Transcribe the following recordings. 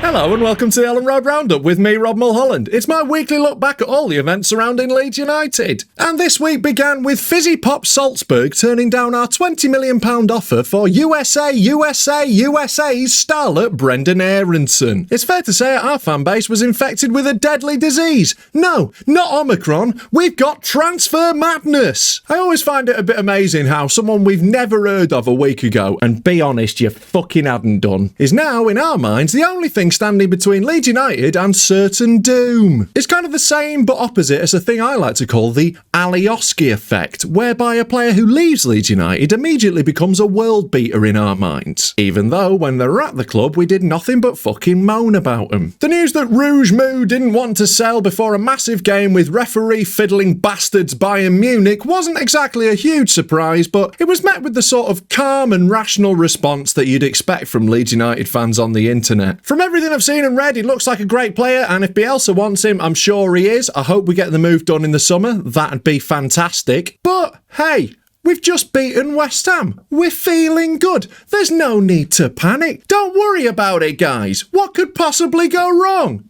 Hello and welcome to the Elland Road Roundup with me, Rob Mulholland. It's my weekly look back at all the events surrounding Leeds United. And this week began with Fizzy Pop Salzburg turning down our £20 million offer for USA's starlet Brendan Aronson. It's fair to say our fan base was infected with a deadly disease. No, not Omicron, we've got transfer madness. I always find it a bit amazing how someone we've never heard of a week ago, and be honest, you fucking hadn't done, is now, in our minds, the only thing standing between Leeds United and certain doom. It's kind of the same but opposite as a thing I like to call the Alioski effect, whereby a player who leaves Leeds United immediately becomes a world beater in our minds, even though when they were at the club we did nothing but fucking moan about them. The news that Rouge Mou didn't want to sell before a massive game with referee fiddling bastards Bayern Munich wasn't exactly a huge surprise, but it was met with the sort of calm and rational response that you'd expect from Leeds United fans on the internet. From everything I've seen and read, he looks like a great player, and if Bielsa wants him, I'm sure he is. I hope we get the move done in the summer. That'd be fantastic. But hey, we've just beaten West Ham. We're feeling good. There's no need to panic. Don't worry about it, guys. What could possibly go wrong?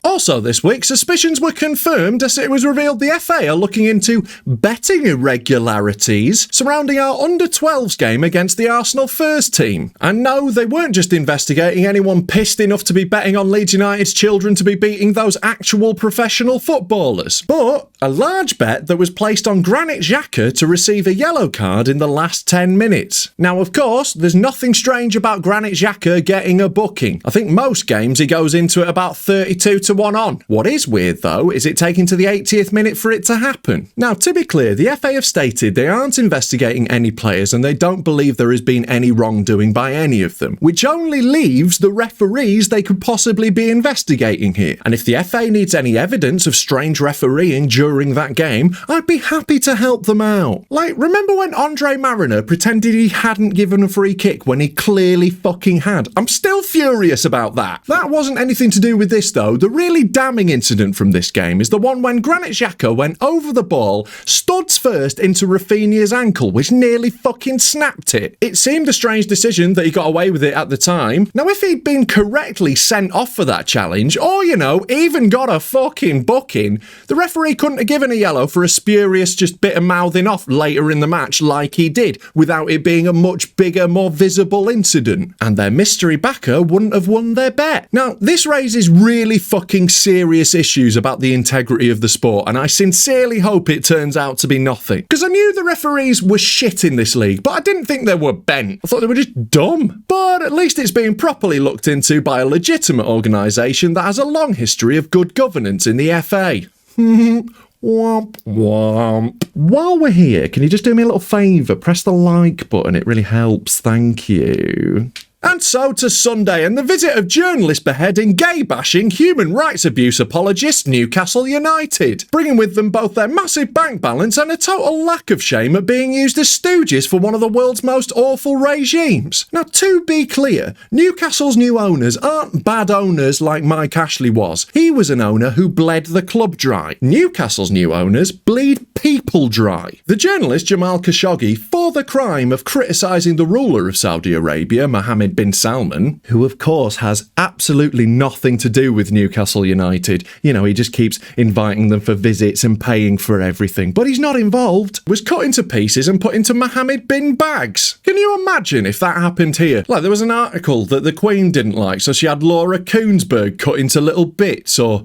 Also this week, suspicions were confirmed as it was revealed the FA are looking into betting irregularities surrounding our under-12s game against the Arsenal first team. And no, they weren't just investigating anyone pissed enough to be betting on Leeds United's children to be beating those actual professional footballers, but a large bet that was placed on Granit Xhaka to receive a yellow card in the last 10 minutes. Now, of course, there's nothing strange about Granit Xhaka getting a booking. I think most games he goes into it about 32-1 on. What is weird, though, is it taking to the 80th minute for it to happen. Now, to be clear, the FA have stated they aren't investigating any players and they don't believe there has been any wrongdoing by any of them, which only leaves the referees they could possibly be investigating here. And if the FA needs any evidence of strange refereeing during that game, I'd be happy to help them out. Like, remember when Andre Mariner pretended he hadn't given a free kick when he clearly fucking had? I'm still furious about that. That wasn't anything to do with this, though. The really damning incident from this game is the one when Granit Xhaka went over the ball, studs first into Rafinha's ankle, which nearly fucking snapped it. It seemed a strange decision that he got away with it at the time. Now, if he'd been correctly sent off for that challenge, or, you know, even got a fucking booking, the referee couldn't have given a yellow for a spurious just bit of mouthing off later in the match like he did, without it being a much bigger, more visible incident. And their mystery backer wouldn't have won their bet. Now, this raises really fucking serious issues about the integrity of the sport, and I sincerely hope it turns out to be nothing. Because I knew the referees were shit in this league, but I didn't think they were bent. I thought they were just dumb. But at least it's being properly looked into by a legitimate organisation that has a long history of good governance in the FA. Womp womp. While we're here, can you just do me a little favour? Press the like button, it really helps, thank you. And so to Sunday and the visit of journalist beheading, gay-bashing, human rights abuse apologist Newcastle United, bringing with them both their massive bank balance and a total lack of shame at being used as stooges for one of the world's most awful regimes. Now, to be clear, Newcastle's new owners aren't bad owners like Mike Ashley was. He was an owner who bled the club dry. Newcastle's new owners bleed people dry. The journalist Jamal Khashoggi, for the crime of criticising the ruler of Saudi Arabia, Mohammed bin Salman, who of course has absolutely nothing to do with Newcastle United. You know, he just keeps inviting them for visits and paying for everything, but he's not involved, was cut into pieces and put into Mohammed bin bags. Can you imagine if that happened here? Like, there was an article that the Queen didn't like, so she had Laura Koonsberg cut into little bits, or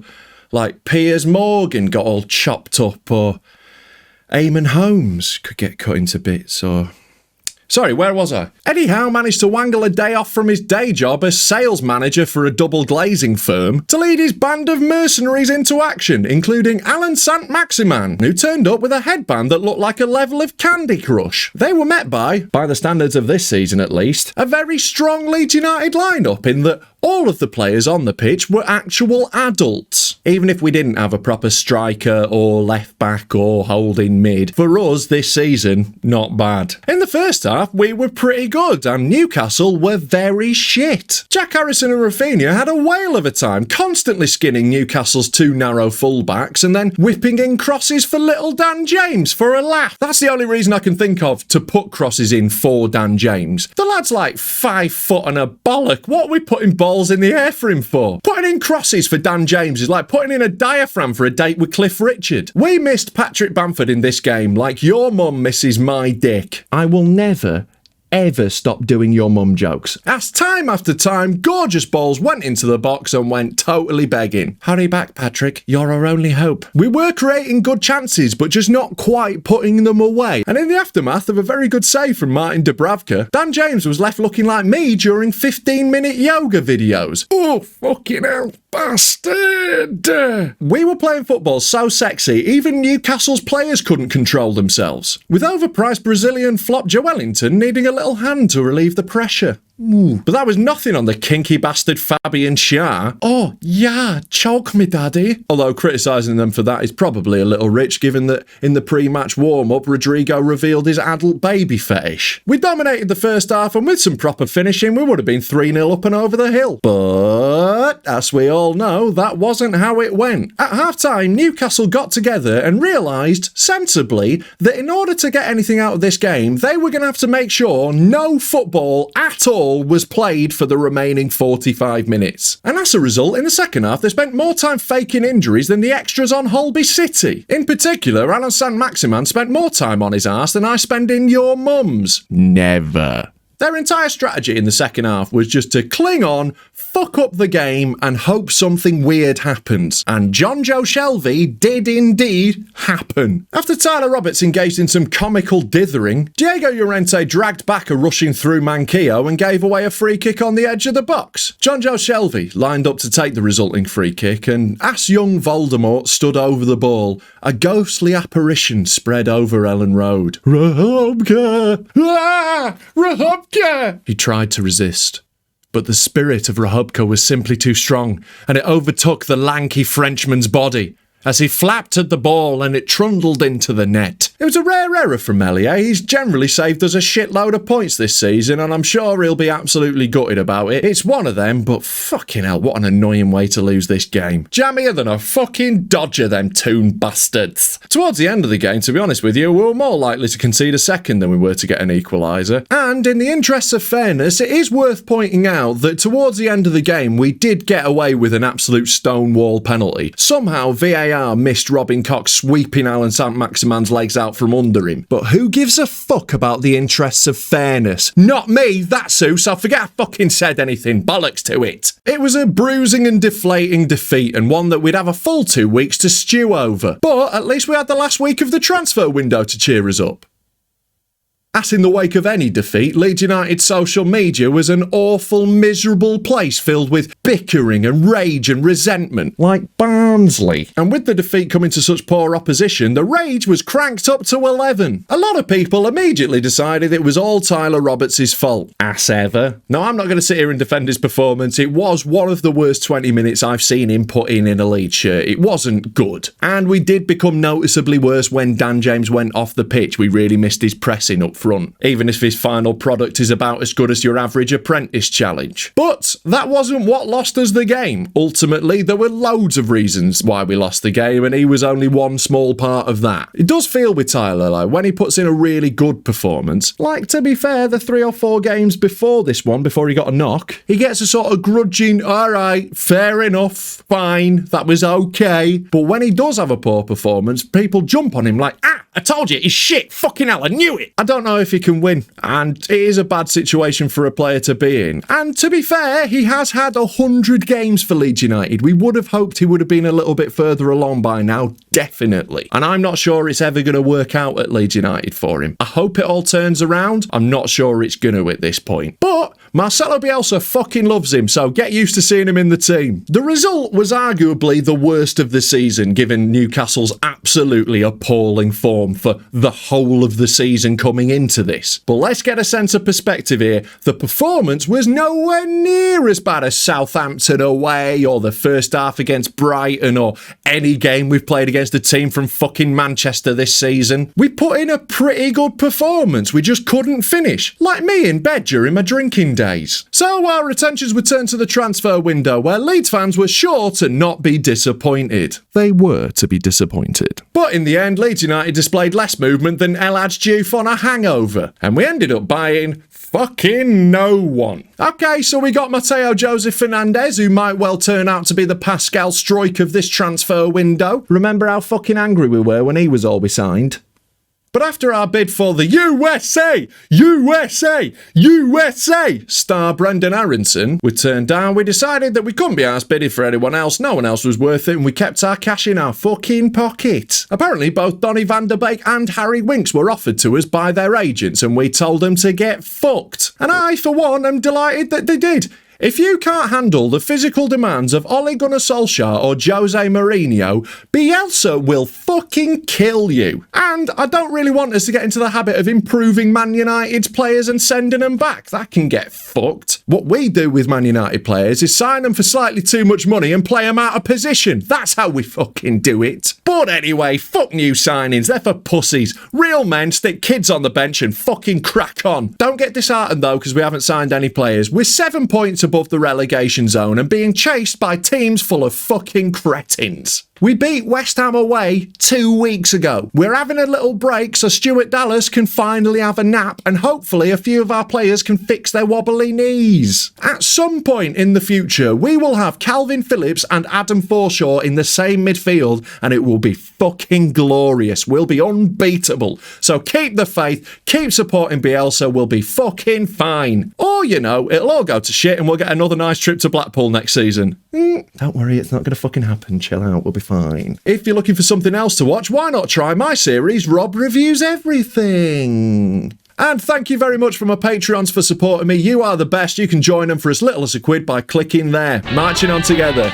like Piers Morgan got all chopped up, or Eamon Holmes could get cut into bits, or... Sorry, where was I? Eddie Howe managed to wangle a day off from his day job as sales manager for a double glazing firm to lead his band of mercenaries into action, including Alan St. Maximan, who turned up with a headband that looked like a level of Candy Crush. They were met by the standards of this season at least, a very strong Leeds United lineup in that all of the players on the pitch were actual adults. Even if we didn't have a proper striker or left back or holding mid, for us this season, not bad. In the first half, half, we were pretty good, and Newcastle were very shit. Jack Harrison and Rafinha had a whale of a time, constantly skinning Newcastle's two narrow fullbacks and then whipping in crosses for little Dan James for a laugh. That's the only reason I can think of to put crosses in for Dan James. The lad's like 5 foot and a bollock. What are we putting balls in the air for him for? Putting in crosses for Dan James is like putting in a diaphragm for a date with Cliff Richard. We missed Patrick Bamford in this game like your mum misses my dick. I will never ever stop doing your mum jokes. As time after time, gorgeous balls went into the box and went totally begging. Hurry back, Patrick. You're our only hope. We were creating good chances, but just not quite putting them away. And in the aftermath of a very good save from Martin Dubravka, Dan James was left looking like me during 15-minute yoga videos. Oh, fucking hell, bastard! We were playing football so sexy, even Newcastle's players couldn't control themselves. With overpriced Brazilian flop Joe Wellington needing a little hand to relieve the pressure. But that was nothing on the kinky bastard Fabian Schär. Oh, yeah, choke me, daddy. Although criticising them for that is probably a little rich, given that in the pre-match warm-up, Rodrigo revealed his adult baby fetish. We dominated the first half, and with some proper finishing, we would have been 3-0 up and over the hill. But, as we all know, that wasn't how it went. At half-time, Newcastle got together and realised, sensibly, that in order to get anything out of this game, they were going to have to make sure no football at all was played for the remaining 45 minutes. And as a result, in the second half, they spent more time faking injuries than the extras on Holby City. In particular, Alan Saint-Maximin spent more time on his arse than I spend in your mum's. Never. Their entire strategy in the second half was just to cling on, fuck up the game, and hope something weird happens. And John Joe Shelby did indeed happen. After Tyler Roberts engaged in some comical dithering, Diego Llorente dragged back a rushing through Manquillo and gave away a free kick on the edge of the box. John Joe Shelby lined up to take the resulting free kick, and as young Voldemort stood over the ball, a ghostly apparition spread over Elland Road. Rahubka! Ah! Rahubka! He tried to resist, but the spirit of Rahubka was simply too strong, and it overtook the lanky Frenchman's body as he flapped at the ball and it trundled into the net. It was a rare error from Meslier. He's generally saved us a shitload of points this season, and I'm sure he'll be absolutely gutted about it. It's one of them, but fucking hell, what an annoying way to lose this game. Jammier than a fucking dodger, them TOON bastards. Towards the end of the game, to be honest with you, we were more likely to concede a second than we were to get an equaliser. And in the interests of fairness, it is worth pointing out that towards the end of the game, we did get away with an absolute stonewall penalty. Somehow, VAR missed Robin Cox sweeping Alan Saint-Maximin's legs out from under him. But who gives a fuck about the interests of fairness? Not me, that's who, so forget I fucking said anything. Bollocks to it. It was a bruising and deflating defeat, and one that we'd have a full 2 weeks to stew over. But at least we had the last week of the transfer window to cheer us up. As in the wake of any defeat, Leeds United's social media was an awful, miserable place filled with bickering and rage and resentment, like Barnsley. And with the defeat coming to such poor opposition, the rage was cranked up to 11. A lot of people immediately decided it was all Tyler Roberts' fault. As ever. No, I'm not going to sit here and defend his performance. It was one of the worst 20 minutes I've seen him put in a Leeds shirt. It wasn't good. And we did become noticeably worse when Dan James went off the pitch. We really missed his pressing up front, even if his final product is about as good as your average apprentice challenge. But that wasn't what lost us the game. Ultimately, there were loads of reasons why we lost the game, and he was only one small part of that. It does feel with Tyler, though, when he puts in a really good performance, like, to be fair, the 3 or 4 games before this one, before he got a knock, he gets a sort of grudging, alright, fair enough, fine, that was okay. But when he does have a poor performance, people jump on him like, I told you, he's shit, fucking hell, I knew it. I don't know if he can win, and it is a bad situation for a player to be in. And to be fair, he has had 100 games for Leeds United. We would have hoped he would have been a little bit further along by now, definitely. And I'm not sure it's ever going to work out at Leeds United for him. I hope it all turns around. I'm not sure it's going to at this point. But Marcelo Bielsa fucking loves him, so get used to seeing him in the team. The result was arguably the worst of the season, given Newcastle's absolutely appalling form for the whole of the season coming into this. But let's get a sense of perspective here. The performance was nowhere near as bad as Southampton away, or the first half against Brighton, or any game we've played against a team from fucking Manchester this season. We put in a pretty good performance, we just couldn't finish. Like me in bed during my drinking days. So our attentions were turned to the transfer window, where Leeds fans were sure to not be disappointed. They were to be disappointed. But in the end, Leeds United displayed less movement than Elland's due on a hangover, and we ended up buying fucking no one. Okay, so we got Mateo Joseph Fernandez, who might well turn out to be the Pascal Struijk of this transfer window. Remember how fucking angry we were when he was all we signed? But after our bid for the USA star Brendan Aronson were turned down, we decided that we couldn't be arsed bidding for anyone else. No one else was worth it, and we kept our cash in our fucking pocket. Apparently, both Donny van der Beek and Harry Winks were offered to us by their agents, and we told them to get fucked. And I, for one, am delighted that they did. If you can't handle the physical demands of Ole Gunnar Solskjaer or Jose Mourinho, Bielsa will fucking kill you. And I don't really want us to get into the habit of improving Man United's players and sending them back. That can get fucked. What we do with Man United players is sign them for slightly too much money and play them out of position. That's how we fucking do it. But anyway, fuck new signings. They're for pussies. Real men stick kids on the bench and fucking crack on. Don't get disheartened though, because we haven't signed any players. We're 7 points above the relegation zone and being chased by teams full of fucking cretins. We beat West Ham away 2 weeks ago. We're having a little break so Stuart Dallas can finally have a nap, and hopefully a few of our players can fix their wobbly knees. At some point in the future, we will have Kalvin Philips and Adam Forshaw in the same midfield, and it will be fucking glorious. We'll be unbeatable. So keep the faith, keep supporting Bielsa, we'll be fucking fine. Or, you know, it'll all go to shit and we'll get another nice trip to Blackpool next season. Don't worry, it's not going to fucking happen. Chill out, we'll be fine. If you're looking for something else to watch, why not try my series, Rob Reviews Everything? And thank you very much for my Patreons for supporting me. You are the best. You can join them for as little as £1 by clicking there. Marching on together.